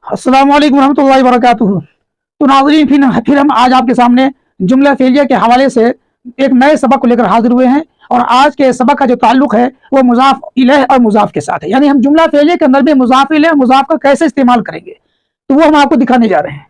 अस्सलाम वालेकुम रहमतुल्लाहि व बरकातुहू। तो नाज़रीन, फिर हम आज आपके सामने जुमला फ़ेलिया के हवाले से एक नए सबक को लेकर हाजिर हुए हैं। और आज के सबक का जो ताल्लुक है वो मुज़ाफ़ इलैह और मुज़ाफ़ के साथ है। यानी हम जुमला फ़ेलिया के अंदर में मुज़ाफ़ इलैह और मुज़ाफ़ का कैसे इस्तेमाल करेंगे, तो वो हम आपको दिखाने जा रहे हैं।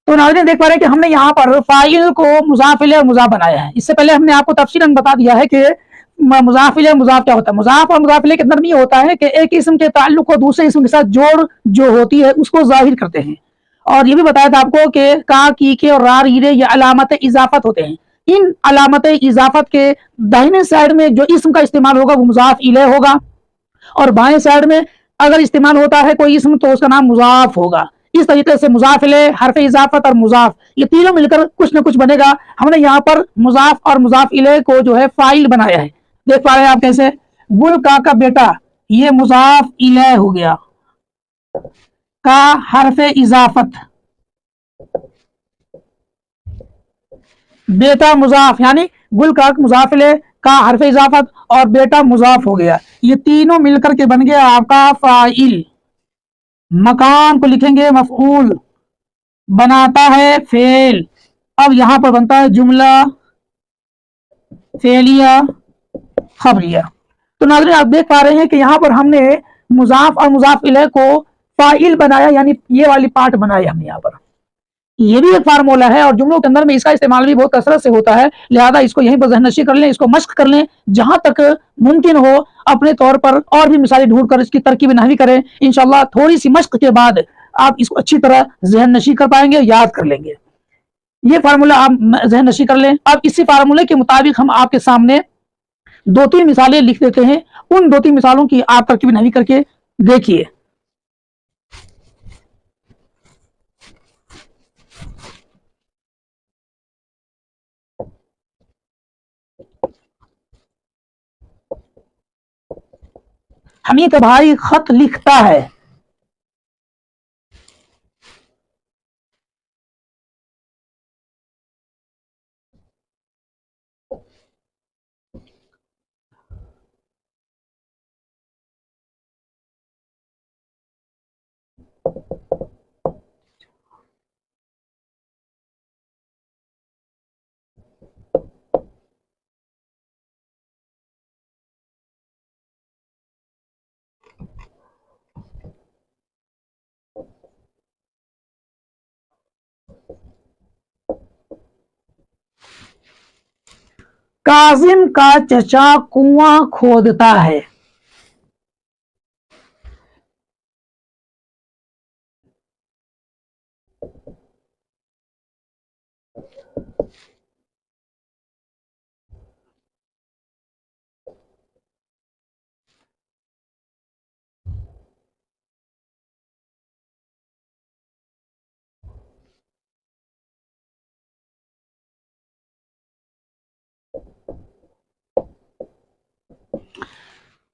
तो नाज़रीन, देख पा रहे हैं कि हमने यहाँ पर फ़ाइल को मुज़ाफ़ इलैह और मुज़ाफ़ बनाया है। इससे पहले हमने आपको तफ़सीलन बता दिया है कि मुज़ाफ़ इलैह मुज़ाफ़ क्या होता है। मुज़ाफ़ और मुज़ाफ़ इलैह के अंदर में ये होता है कि एक इसम के ताल्लुक को दूसरे इसम के साथ जोड़ जो होती है उसको ज़ाहिर करते हैं। और ये भी बताया था आपको कि का, की के और रार हीरे ये अलामत इजाफत होते हैं। इन अलामत इजाफत के दाहिने साइड में जो इसम का इस्तेमाल होगा वो मुज़ाफ़ इलैह होगा, और बाएं साइड में अगर इस्तेमाल होता है कोई इसम तो उसका नाम मुज़ाफ़ होगा। इस तरीके से मुज़ाफ़ इलैह, हर्फ इजाफत और मुज़ाफ़ ये तीनों मिलकर कुछ न कुछ बनेगा। हमने यहाँ पर मुज़ाफ़ और मुज़ाफ़ इलैह को जो है फ़ाइल बनाया है। देख पा रहे हैं आप कैसे। गुल का बेटा ये मुज़ाफ़ इलैह हो गया। का हर्फ इजाफत, बेटा मुज़ाफ़, यानी गुल का मुज़ाफ़ इलैह, का हर्फ इजाफत और बेटा मुज़ाफ़ हो गया। ये तीनों मिलकर के बन गया आपका फ़ाइल। मकान को लिखेंगे मफ़ऊल, बनाता है फेल। अब यहां पर बनता है जुमला फेलिया खबरिया। तो नाज़रीन, आप देख पा रहे हैं कि यहाँ पर हमने मुज़ाफ़ और मुज़ाफ़ इलैह को फ़ाइल बनाया, यानी ये वाली पार्ट बनाई हमने यहाँ पर। ये भी एक फार्मूला है और जुमलों के अंदर में इसका इस्तेमाल भी बहुत कसरत से होता है। लिहाजा इसको यहीं पर ज़हननशी कर लें, इसको मश्क कर लें, जहां तक मुमकिन हो अपने तौर पर और भी मिसालें ढूंढ कर इसकी तरकीब नहवी करें। इंशाल्लाह थोड़ी सी मश्क के बाद आप इसको अच्छी तरह ज़हननशी कर पाएंगे, याद कर लेंगे। ये फार्मूला आप ज़हननशी कर लें। अब इसी फार्मूले के मुताबिक हम आपके सामने दो तीन मिसालें लिख देते हैं। उन दो तीन मिसालों की आप तरकीब नहवी करके देखिए। हमीद भाई खत लिखता है। काजिम का चचा कुआं खोदता है।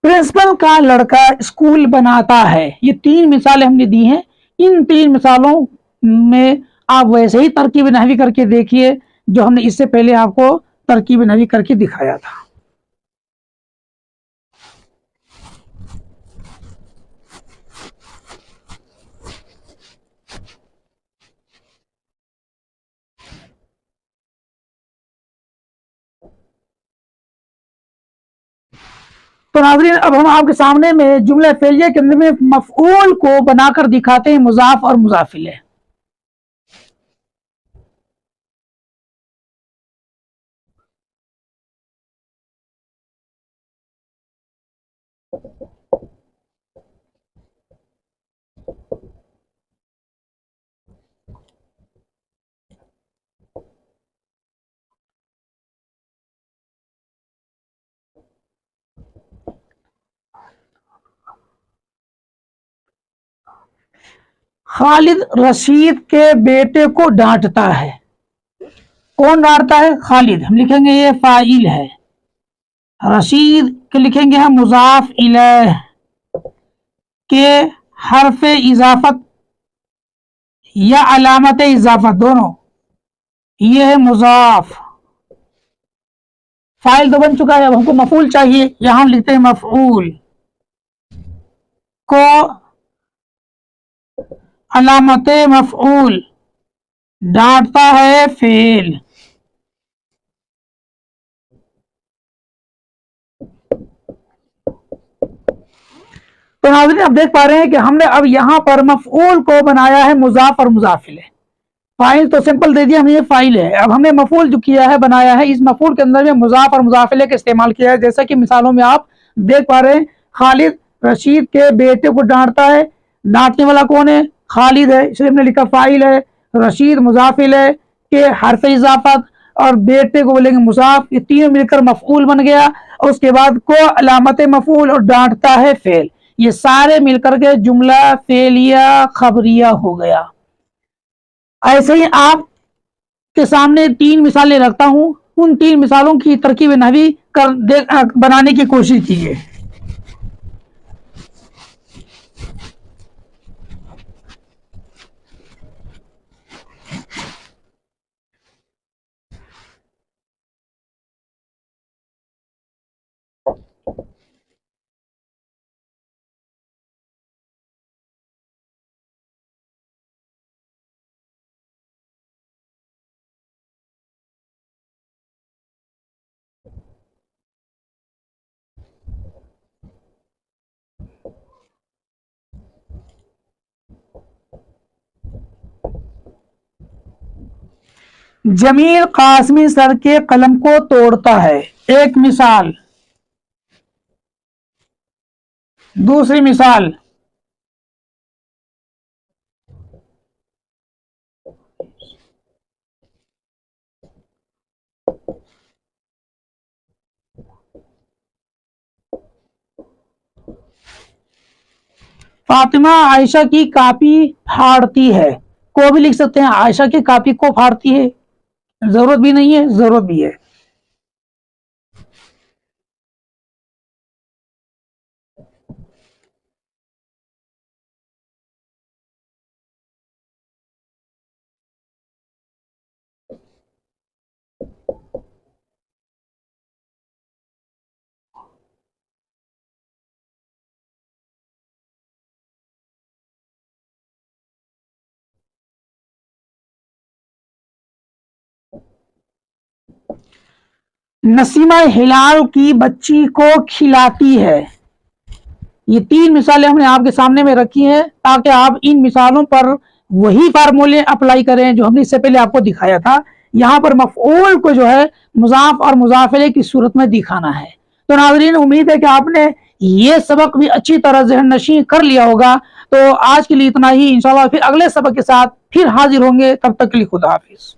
प्रिंसिपल का लड़का स्कूल बनाता है। ये तीन मिसालें हमने दी हैं। इन तीन मिसालों में आप वैसे ही तरकीब नहवी करके देखिए जो हमने इससे पहले आपको तरकीब नहवी करके दिखाया था। तो नाज़रीन, अब हम आपके सामने में जुमला फेलिया के अंदर में मफऊल को बनाकर दिखाते हैं मुज़ाफ़ और मुज़ाफ़ इलैह। खालिद रशीद के बेटे को डांटता है। कौन डांटता है? खालिद। हम लिखेंगे ये फाइल है। रशीद के लिखेंगे हम मुज़ाफ़ इलैह। के हर्फ इजाफत या अलामत इजाफत दोनों, ये है मुजाफ। फाइल तो बन चुका है, अब हमको मफूल चाहिए। यहां लिखते हैं मफूल को अलामत मफूल डांटता है फेल। तो नाज़रीन आप देख पा रहे हैं कि हमने अब यहां पर मफूल को बनाया है मुजाफ और मुजाफिल। फाइल तो सिंपल दे दिया, हमें ये फाइल है। अब हमने मफूल जो किया है बनाया है, इस मफूल के अंदर में मुजाफ और मुजाफिले का इस्तेमाल किया है। जैसा कि मिसालों में आप देख पा रहे हैं, खालिद रशीद के बेटे को डांटता है। डांटने वाला कौन है? खालिद है, इसलिए हमने लिखा फाइल है। रशीद मुजाफिल है के हर्फ इजाफत और बेटे को बोलेंगे मुजाफ, ये तीनों मिलकर मफूल बन गया। और उसके बाद को अलामत मफूल और डांटता है फेल, ये सारे मिलकर के जुमला फेलिया खबरिया हो गया। ऐसे ही आप के सामने 3 मिसालें रखता हूं, उन 3 मिसालों की तरकीब नहवी बनाने की कोशिश कीजिए। जमील कासमी सर के कलम को तोड़ता है, एक मिसाल। दूसरी मिसाल, फातिमा आयशा की कॉपी फाड़ती है, को भी लिख सकते हैं। आयशा की कॉपी को फाड़ती है, जरूरत भी नहीं है, जरूरत भी है। नसीमा हिलाल की बच्ची को खिलाती है। ये 3 मिसालें हमने आपके सामने में रखी हैं ताकि आप इन मिसालों पर वही फार्मूले अप्लाई करें जो हमने इससे पहले आपको दिखाया था। यहाँ पर मफऊल को जो है मुजाफ और मुजाफिले की सूरत में दिखाना है। तो नाज़रीन उम्मीद है कि आपने ये सबक भी अच्छी तरह ज़हन नशीं कर लिया होगा। तो आज के लिए इतना ही, इंशाल्लाह फिर अगले सबक के साथ फिर हाजिर होंगे। तब तक के लिए खुदा हाफिज।